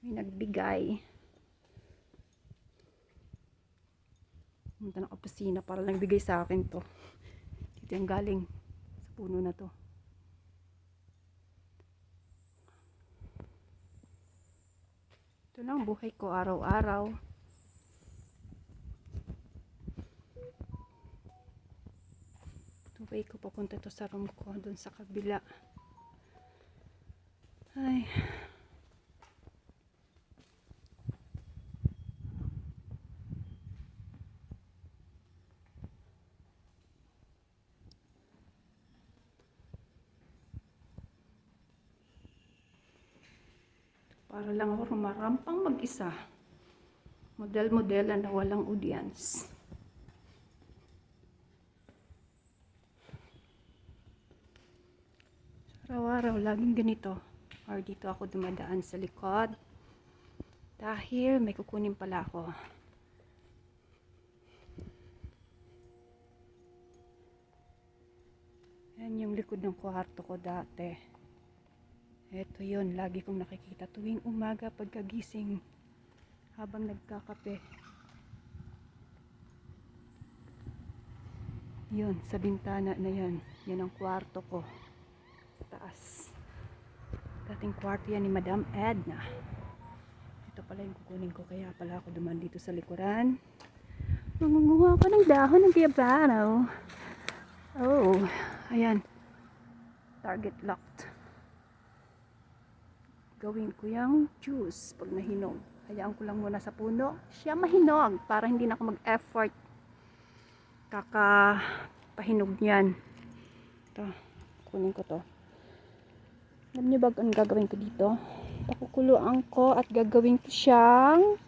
May nagbigay. Pumunta ng opisina para lang bigay sa akin to. Ito yung galing sa puno na to. Ito lang buhay ko araw-araw. Way ko papunta to sa room ko dun sa kabila. Ay. Para lang ako rumarampang mag-isa. Model-modelan na walang audience. Araw-araw, laging ganito. Or dito ako dumadaan sa likod. Dahil may kukunin pala ako. Yan yung likod ng kwarto ko dati. Ito yun, lagi kong nakikita tuwing umaga pagkagising habang nagkakape. Yun, sa bintana na yan. Yan ang kwarto ko. Taas. Dating kwarto yan ni Madam Edna. Ito pala yung kukunin ko, kaya pala ako duman dito sa likuran. Mangunguha ko ng dahon ng diabano. Oh, ayan. Target locked. Gawin ko yung juice pag nahinog. Hayaan ko lang muna sa puno. Siya mahinog para hindi na ako mag-effort. Kakapahinog niyan. Ito, kunin ko to. Alam niyo ba ang gagawin ko dito? Pakukuluan ko at gagawin ko siyang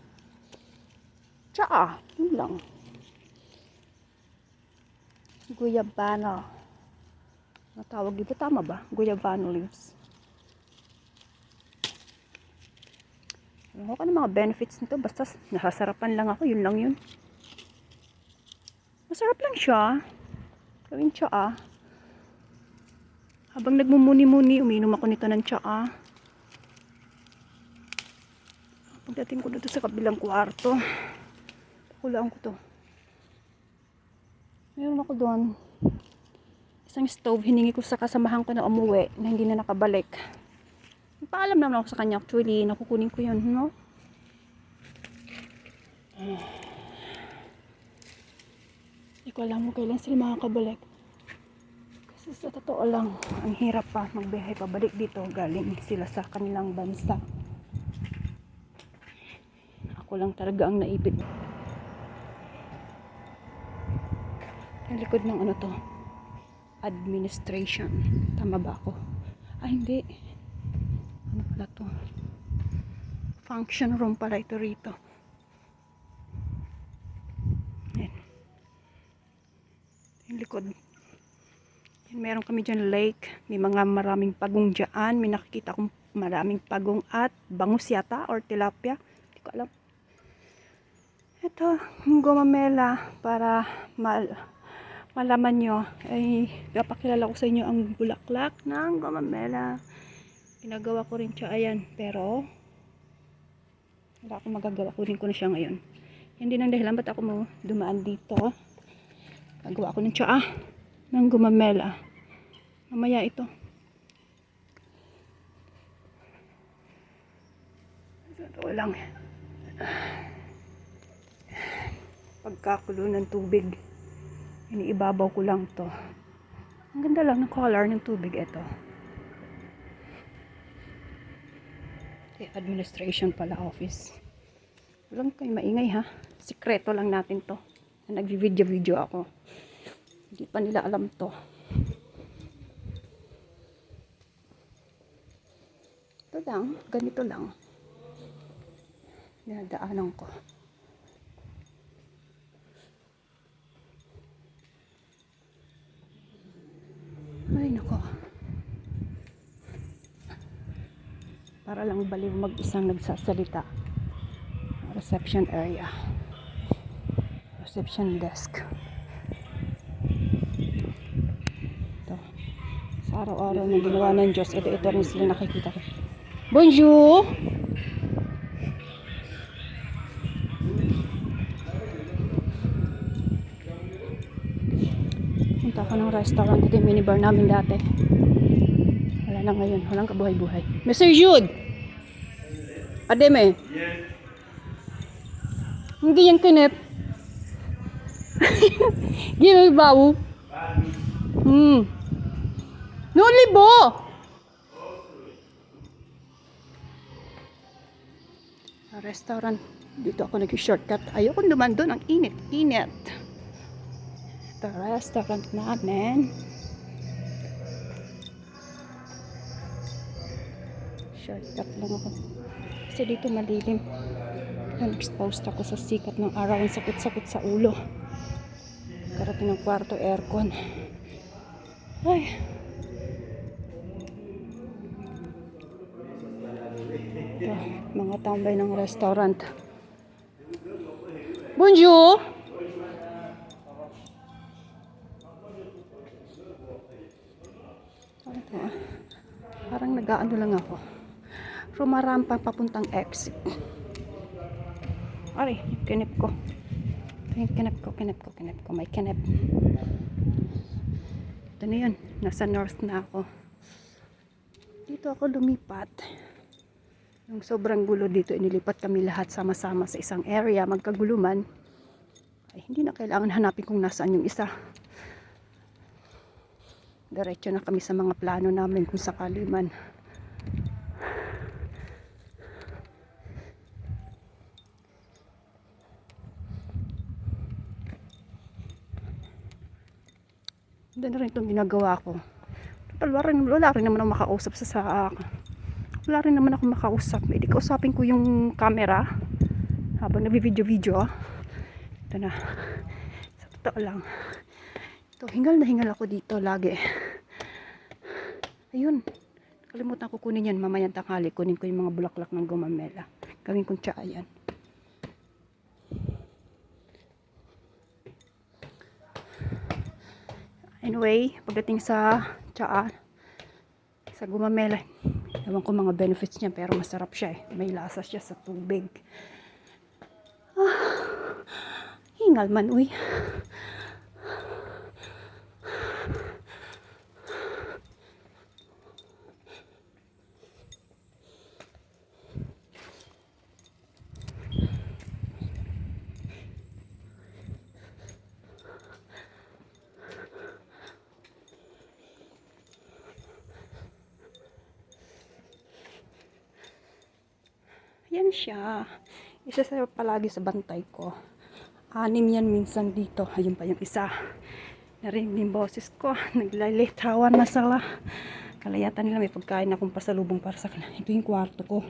tsaa. Yun lang. Guyabano. Natawag dito, tama ba? Guyabano leaves. Alam ko ng mga benefits nito. Basta nasasarapan lang ako. Yun lang yun. Masarap lang siya. Gawin tsaa. Habang nagmumuni-muni, uminom ako nito ng tsaa. Pagdating ko dito sa kabilang kwarto, pakulaan ko to. Meron ako doon. Isang stove, hiningi ko sa kasamahan ko na umuwi, na hindi na nakabalik. Paalam naman ako sa kanya, actually, nakukunin ko yun, no? Hindi ko alam mo kailan sila makakabalik. Sa totoo lang, ang hirap pa magbiyahe pabalik dito, galing sila sa kanilang bansa. Ako lang talaga ang naipit. Ang likod ng ano to? Administration. Tama ba ako? Ay, hindi. Ano pala to? Function room pala ito rito. Ayan. Yung likod. Meron kami dyan lake, may mga maraming pagong dyan, may nakikita akong maraming pagong at bangus yata or tilapia, hindi ko alam. Ito, gumamela para malaman nyo, ay napakilala ko sa inyo ang bulaklak ng gumamela. Ginagawa ko rin siya, ayan, pero wala akong magagawa, kunin ko na siya ngayon. Yan din ang dahilan ba't ako mo dumaan dito. Gagawa ko ng siya ng gumamela. Mamaya ito. Ito lang. Pagkakulo ng tubig. Iniibabaw ko lang to. Ang ganda lang ng color ng tubig ito. Administration pala office. Walang kayo maingay ha. Sikreto lang natin to. Nag-video ako. Hindi pa nila alam to. Ito lang. Ganito lang. Dinadaanan ko. Ay, nako. Para lang baliw mag-isang nagsasalita. Reception area. Reception desk. Araw-araw na ginawa ng Diyos. Ito rin sila nakikita ko. Bonjour! ako ng restaurant. Ito yung minibar namin dati. Wala na ngayon. Walang kabuhay-buhay. Mr. Jude! Ademe. Hindi yan kinip. Gino bawo. No libo. Restaurant. Dito ako nag-shortcut. Ayoko naman doon. Ang init-init. Ito restaurant namin. Shortcut lang ako. Kasi dito malilim. Exposed ako sa sikat ng araw. Ang sakit-sakit sa ulo. Karating ng kwarto, aircon. Ay. Ito, mga tambay ng restaurant. Bonjour! Ito, parang nag-aano lang ako. Rumarampa papuntang exit. Ay, kinip ko. Kinip ko. May kinip. Ito na yun. Nasa north na ako. Dito ako lumipat. Yung sobrang gulo dito, inilipat kami lahat sama-sama sa isang area. Magkagulo man. Ay, hindi na kailangan hanapin kung nasaan yung isa. Diretso na kami sa mga plano namin kung sakali man. Doon na rin itong ginagawa ko. Total, wala rin naman ako makausap wala rin naman ako makausap. Hindi kausapin ko yung camera habang nag-video. Ito na. Sa totoo lang. Ito, hingal na hingal ako dito lagi. Ayun. Kalimutan ko kunin yan. Mamayang tanghali kunin ko yung mga bulaklak ng gumamela. Gawin kong tsaa yan. Anyway, pagdating sa tsaa, sa gumamela, ewan ko mga benefits niya, pero masarap siya eh. May lasa siya sa tubig. Hingal man, uy. Yan siya. Isa sa palagi sa bantay ko. 6 yan minsan dito. Ayun pa yung isa. Narinig yung boses ko. Naglalitawan na sila. Kalayatan nila may pagkain akong pasalubong para sa kanila. Ito yung kwarto ko.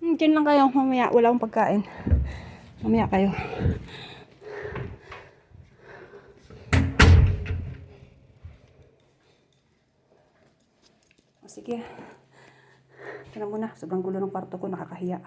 Diyan lang kayo. Mamaya wala akong pagkain. Mamaya kayo. Sige. Ito na muna. Sobrang gulo ng kwarto ko. Nakakahiya.